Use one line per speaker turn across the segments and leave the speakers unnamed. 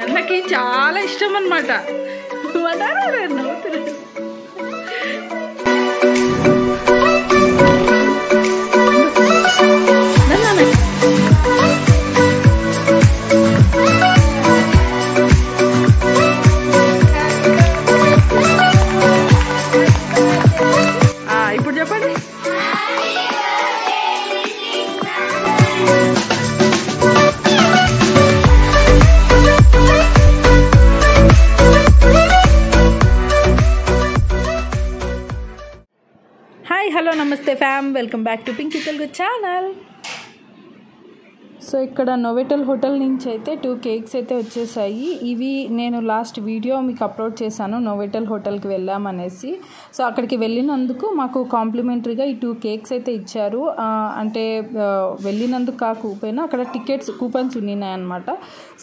అన్నకి చాలా ఇష్టం అన్నమాట. ఇప్పుడు చెప్పండి. హాయ్, హలో, నమస్తే fam, welcome back to Pinky Telugu channel. So ఇక్కడ నోవెటల్ హోటల్ నుంచి అయితే 2 కేక్స్ అయితే వచ్చేసాయి. ఇవి నేను లాస్ట్ వీడియో మీకు అప్లోడ్ చేశాను, నోవెటల్ హోటల్కి వెళ్ళామనేసి. సో అక్కడికి వెళ్ళినందుకు మాకు కాంప్లిమెంటరీగా ఈ 2 కేక్స్ అయితే ఇచ్చారు. అంటే వెళ్ళినందుకు కాకపోయినా అక్కడ కూపన్స్ ఉన్నాయన్నమాట.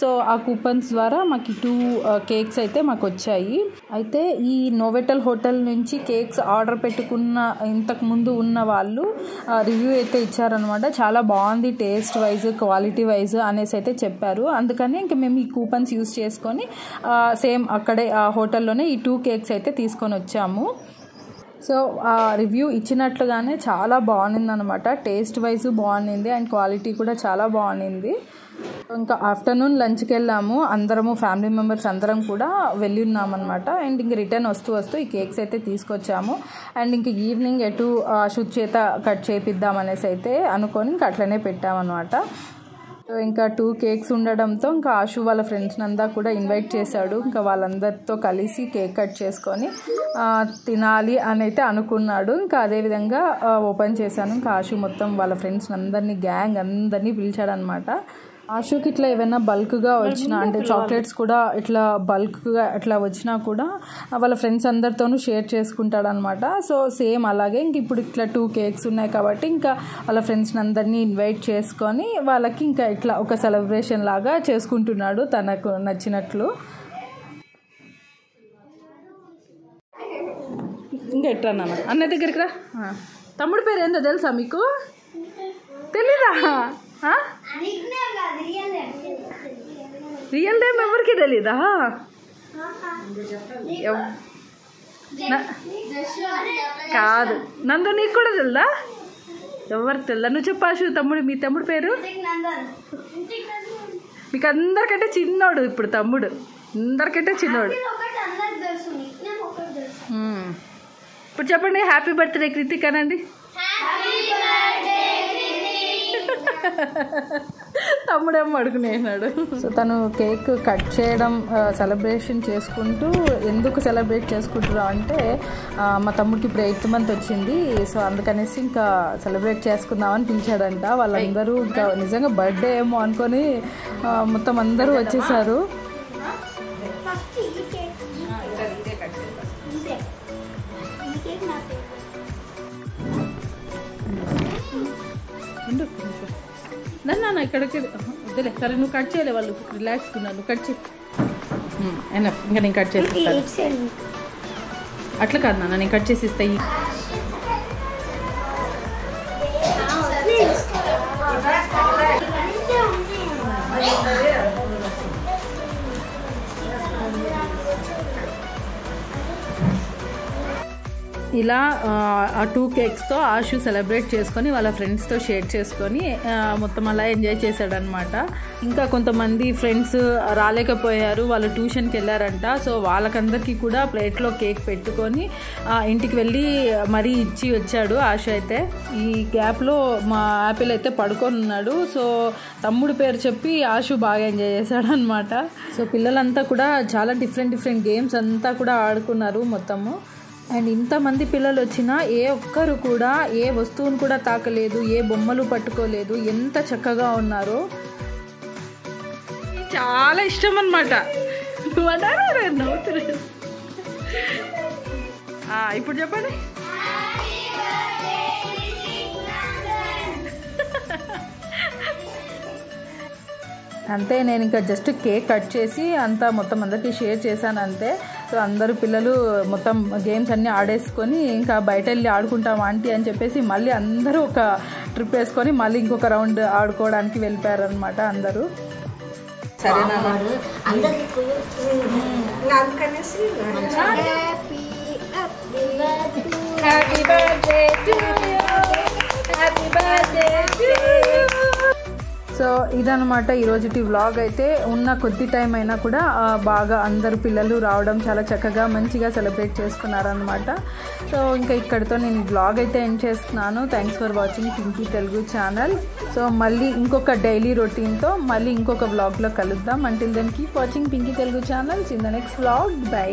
సో ఆ కూపన్స్ ద్వారా మాకు 2 కేక్స్ అయితే మాకు వచ్చాయి. అయితే ఈ నోవెటల్ హోటల్ నుంచి కేక్స్ ఆర్డర్ పెట్టుకున్న ఇంతకు ముందు ఉన్న వాళ్ళు రివ్యూ అయితే ఇచ్చారనమాట. చాలా బాగుంది, టేస్ట్ వైజ్, క్వాలిటీ వైజ్ అనేసి అయితే చెప్పారు. అందుకని ఇంకా మేము ఈ కూపన్స్ యూజ్ చేసుకొని సేమ్ అక్కడే ఆ హోటల్లోనే ఈ 2 కేక్స్ అయితే తీసుకొని వచ్చాము. సో ఆ రివ్యూ ఇచ్చినట్లుగానే చాలా బాగుంది అనమాట. టేస్ట్ వైజ్ బాగుంది అండ్ క్వాలిటీ కూడా చాలా బాగుంది. ఇంకా ఆఫ్టర్నూన్ లంచ్కి వెళ్ళాము, అందరము ఫ్యామిలీ మెంబర్స్ అందరం కూడా వెళ్ళి ఉన్నామన్నమాట. అండ్ ఇంక రిటర్న్ వస్తూ ఈ కేక్స్ అయితే తీసుకొచ్చాము. అండ్ ఇంక ఈవినింగ్ ఎటు షూట్ చేత కట్ చేపిద్దామనేసి అయితే అనుకొని ఇంకా అట్లనే పెట్టామన్నమాట. ఇంకా 2 కేక్స్ ఉండడంతో ఇంకా ఆశు వాళ్ళ ఫ్రెండ్స్ని అంతా కూడా ఇన్వైట్ చేశాడు. ఇంకా వాళ్ళందరితో కలిసి కేక్ కట్ చేసుకొని తినాలి అని అయితే అనుకున్నాడు. ఇంకా అదేవిధంగా ఓపెన్ చేశాను. ఇంకా ఆశు మొత్తం వాళ్ళ ఫ్రెండ్స్ని అందరినీ, గ్యాంగ్ అందరినీ పిలిచాడనమాట. ఆశుకి ఇట్లా ఏమైనా బల్క్గా వచ్చినా, అంటే చాక్లెట్స్ కూడా ఇట్లా బల్క్గా ఇట్లా వచ్చినా కూడా వాళ్ళ ఫ్రెండ్స్ అందరితోనూ షేర్ చేసుకుంటాడనమాట. సో సేమ్ అలాగే ఇంక ఇప్పుడు ఇట్లా 2 కేక్స్ ఉన్నాయి కాబట్టి ఇంకా వాళ్ళ ఫ్రెండ్స్ని అందరినీ ఇన్వైట్ చేసుకొని వాళ్ళకి ఇంకా ఇట్లా ఒక సెలబ్రేషన్ లాగా చేసుకుంటున్నాడు తనకు నచ్చినట్లు. ఇంకా ఎట్లా నాన్న అన్న దగ్గరికి రా. తమ్ముడి పేరు ఏందో తెలుసా మీకు? తెలీదా? రియల్ నేమ్ ఎవరికి తెలీదా? కాదు నందు, నీకు కూడా తెలుదా? ఎవరికి తెలుదా? నువ్వు చెప్పాసు. మీ తమ్ముడు పేరు? మీకు అందరికంటే చిన్నోడు ఇప్పుడు తమ్ముడు, అందరికంటే చిన్నోడు. ఇప్పుడు చెప్పండి, హ్యాపీ బర్త్డే కృతిక్ అనండి. తమ్ముడేమో అడుగునేనాడు. సో తను కేక్ కట్ చేయడం సెలబ్రేషన్ చేసుకుంటూ, ఎందుకు సెలబ్రేట్ చేసుకుంటున్నాం అంటే మా తమ్ముడికి ఇప్పుడు 8th month వచ్చింది. సో అందుకనేసి ఇంకా సెలబ్రేట్ చేసుకుందామని పిలిచాడంట. వాళ్ళందరూ ఇంకా నిజంగా బర్త్డే ఏమో అనుకొని మొత్తం అందరూ వచ్చేసారు. నన్ను ఇక్కడికి వద్దులే, సరే నువ్వు కట్ చేయలే, వాళ్ళు రిలాక్స్గా ఉన్నారు, నువ్వు కట్ చేయి. ఇంకా నేను కట్ చేసి ఇస్తాను. అట్లా కాదు నాన్న, నేను కట్ చేసి ఇస్తాయి. ఇలా ఆ 2 కేక్స్తో ఆశు సెలబ్రేట్ చేసుకొని వాళ్ళ ఫ్రెండ్స్తో షేర్ చేసుకొని మొత్తం అలా ఎంజాయ్ చేశాడనమాట. ఇంకా కొంతమంది ఫ్రెండ్స్ రాలేకపోయారు, వాళ్ళు ట్యూషన్కి వెళ్ళారంట. సో వాళ్ళకందరికీ కూడా ప్లేట్లో కేక్ పెట్టుకొని ఇంటికి వెళ్ళి మరీ ఇచ్చి వచ్చాడు ఆశు అయితే. ఈ గ్యాప్లో మా యాపిల్ అయితే పడుకొని ఉన్నాడు. సో తమ్ముడు పేరు చెప్పి ఆశు బాగా ఎంజాయ్ చేశాడు అనమాట. సో పిల్లలంతా కూడా చాలా డిఫరెంట్ గేమ్స్ అంతా కూడా ఆడుకున్నారు మొత్తము. అండ్ ఇంతమంది పిల్లలు వచ్చినా ఏ ఒక్కరు కూడా ఏ వస్తువును కూడా తాకలేదు, ఏ బొమ్మలు పట్టుకోలేదు, ఎంత చక్కగా ఉన్నారో. చాలా ఇష్టం అన్నమాట. ఇప్పుడు చెప్పండి. అంతే, నేను ఇంకా జస్ట్ కేక్ కట్ చేసి అంతా మొత్తం అందరికీ షేర్ చేశాను అంతే. సో అందరూ పిల్లలు మొత్తం గేమ్స్ అన్నీ ఆడేసుకొని ఇంకా బయట వెళ్ళి ఆడుకుంటాం ఆంటీ అని చెప్పేసి మళ్ళీ అందరూ ఒక ట్రిప్ వేసుకొని మళ్ళీ ఇంకొక రౌండ్ ఆడుకోవడానికి వెళ్ళిపోయారనమాట అందరూ. సరేనా happy birthday to you, happy birthday to you. So ఇదనమాట ఈరోజుటి వ్లాగ్. అయితే ఉన్న కొద్ది టైం అయినా కూడా బాగా అందరు పిల్లలు రావడం చాలా చక్కగా మంచిగా సెలబ్రేట్ చేసుకున్నారనమాట. సో ఇంకా ఇక్కడితో నేను ఈ వ్లాగ్ అయితే ఎండ్ చేస్తున్నాను. Thanks for watching Pinky Telugu channel. So మళ్ళీ ఇంకొక డైలీ రొటీన్తో మళ్ళీ ఇంకొక వ్లాగ్లో కలుద్దాం. Until then keep watching Pinky Telugu channels in the next vlog. By.